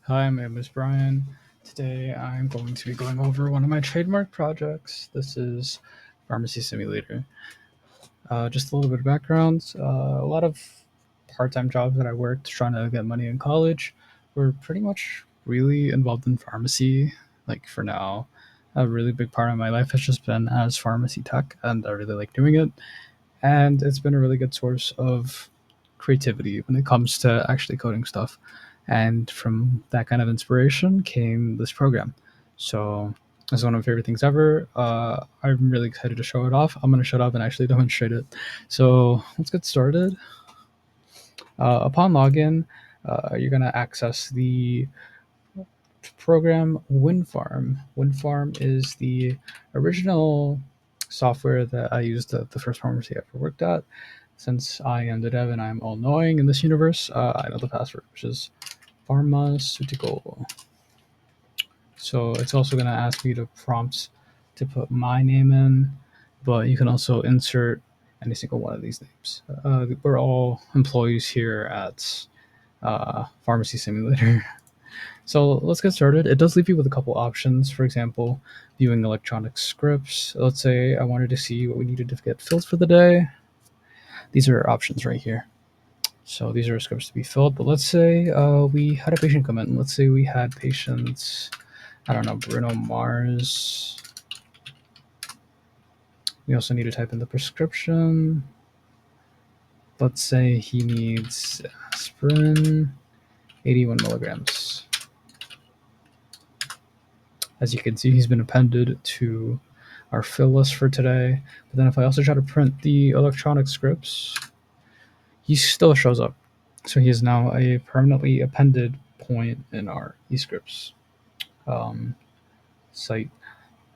Hi, my name is Brian. Today I'm going to be going over one of my trademark projects. This is Pharmacy Simulator. Just a little bit of background. A lot of part-time jobs that I worked trying to get money in college were pretty much really involved in pharmacy. Like for now, a really big part of my life has just been as pharmacy tech, and I really like doing it. And it's been a really good source of creativity when it comes to actually coding stuff. And from that kind of inspiration came this program. So it's one of my favorite things ever. I'm really excited to show it off. I'm going to shut up and actually demonstrate it. So let's get started. Upon login, you're going to access the program WinFarm. WinFarm is the original software that I used at the first pharmacy I ever worked at. Since I am the dev and I'm all knowing in this universe, I know the password, which is Pharmaceutical. So it's also going to ask me to prompt to put my name in, but you can also insert any single one of these names. We're all employees here at Pharmacy Simulator. So let's get started. It does leave you with a couple options. For example, viewing electronic scripts. Let's say I wanted to see what we needed to get filled for the day. These are options right here. So these are scripts to be filled. But let's say we had a patient come in. Let's say we had patients, I don't know, Bruno Mars. We also need to type in the prescription. Let's say he needs aspirin, 81 milligrams. As you can see, he's been appended to our fill list for today. But then if I also try to print the electronic scripts, he still shows up. So he is now a permanently appended point in our eScripts site.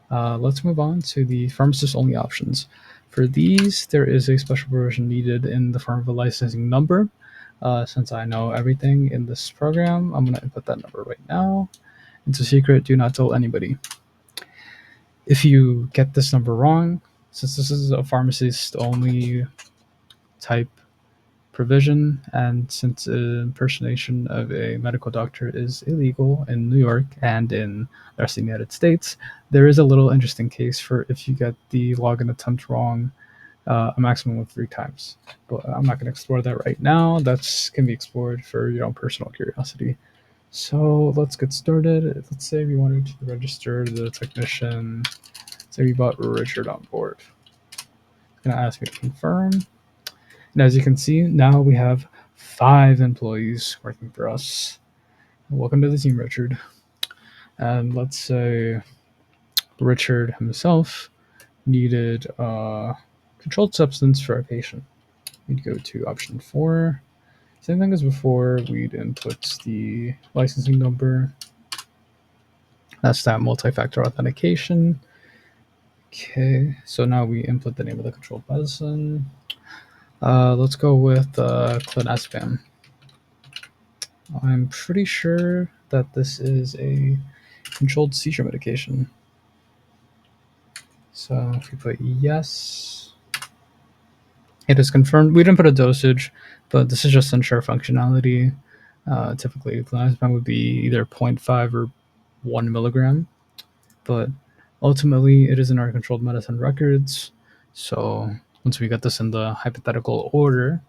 Let's move on to the pharmacist only options. For these, there is a special provision needed in the form of a licensing number. Since I know everything in this program, I'm going to input that number right now. It's a secret, do not tell anybody. If you get this number wrong, since this is a pharmacist only type provision, and since impersonation of a medical doctor is illegal in New York and in the rest of the United States, there is a little interesting case for if you get the login attempt wrong, a maximum of 3 times. But I'm not going to explore that right now. That can be explored for your own personal curiosity. So let's get started. Let's say we wanted to register the technician. Say we brought Richard on board. It's going to ask me to confirm. And as you can see, now we have 5 employees working for us. Welcome to the team, Richard. And let's say Richard himself needed a controlled substance for a patient. We'd go to option 4. Same thing as before, we'd input the licensing number. That's that multi-factor authentication. Okay, so now we input the name of the controlled medicine. Let's go with clonazepam. I'm pretty sure that this is a controlled seizure medication. So if we put yes, it is confirmed. We didn't put a dosage, but this is just to ensure functionality. Typically, clonazepam would be either 0.5 or 1 milligram, but ultimately it is in our controlled medicine records. So once we get this in the hypothetical order,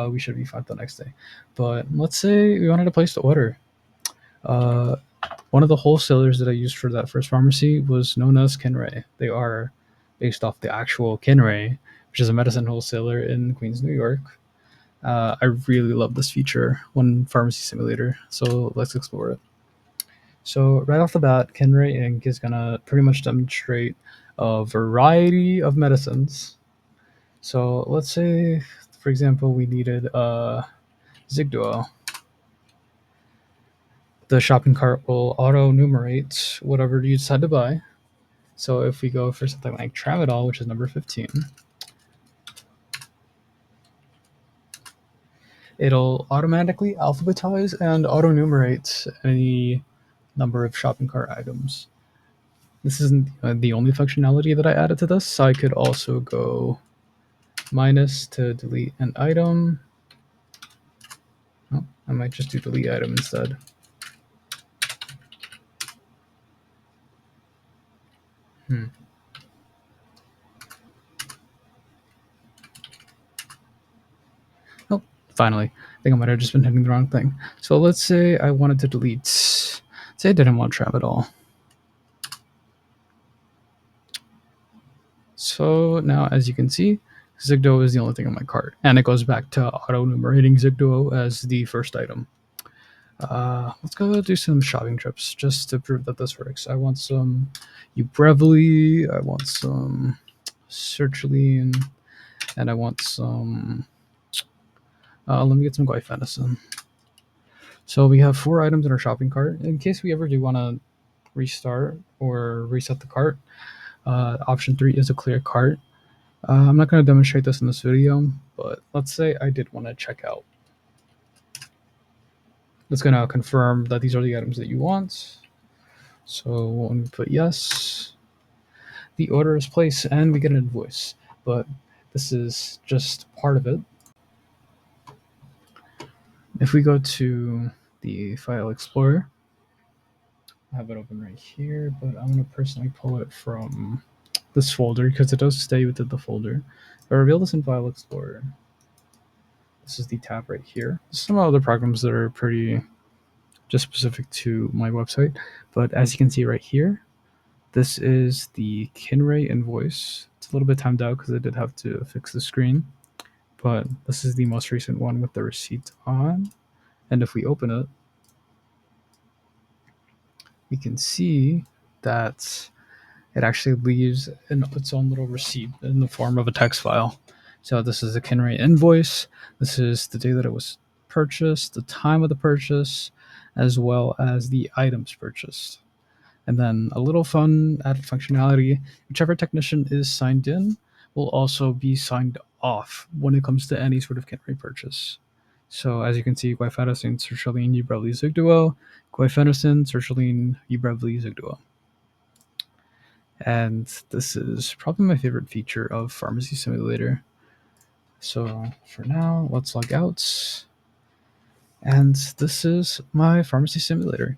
we should be fine the next day. But let's say we wanted to place the order. One of the wholesalers that I used for that first pharmacy was known as P.H.A.R.M.A.C.E.U.T.I.C.A.L They are based off the actual P.H.A.R.M.A.C.E.U.T.I.C.A.L, which is a medicine wholesaler in Queens, New York. I really love this feature, One Pharmacy Simulator, so let's explore it. So right off the bat, P.H.A.R.M.A.C.E.U.T.I.C.A.L Inc. is going to pretty much demonstrate a variety of medicines. So let's say, for example, we needed Zigduo. The shopping cart will auto-numerate whatever you decide to buy. So if we go for something like Tramadol, which is number 15, it'll automatically alphabetize and auto-numerate any number of shopping cart items. This isn't the only functionality that I added to this. So I could also go minus to delete an item. Oh, I might just do delete item instead. Hmm. Oh, finally. I think I might have just been hitting the wrong thing. So let's say I wanted to delete. Say I didn't want Tram at all. So now, as you can see, Zigduo is the only thing in my cart, and it goes back to auto-numerating Zigduo as the first item. Let's go do some shopping trips just to prove that this works. I want some Ubrevely, I want some Sertraline, and I want some. Let me get some Guaifenicin. So we have 4 items in our shopping cart. In case we ever do want to restart or reset the cart, option 3 is a clear cart. I'm not going to demonstrate this in this video, but let's say I did want to check out. It's going to confirm that these are the items that you want. So when we put yes, the order is placed and we get an invoice. But this is just part of it. If we go to the File Explorer, I have it open right here, but I'm going to personally pull it from this folder because it does stay within the folder. If I reveal this in File Explorer, this is the tab right here. Some other programs that are pretty just specific to my website, but as you can see right here, this is the Kinray invoice. It's a little bit timed out because I did have to fix the screen, but this is the most recent one with the receipt on. And if we open it, we can see that it actually leaves its own little receipt in the form of a text file. So this is a Kinray invoice. This is the day that it was purchased, the time of the purchase, as well as the items purchased. And then a little fun added functionality, whichever technician is signed in will also be signed off when it comes to any sort of Kinray purchase. So as you can see, Guaifenicin, Sertraline, Ubrevely, Zigduo, Guaifenicin, Sertraline, Ubrevely, Zigduo. And this is probably my favorite feature of Pharmacy Simulator. So for now, let's log out. And this is my Pharmacy Simulator.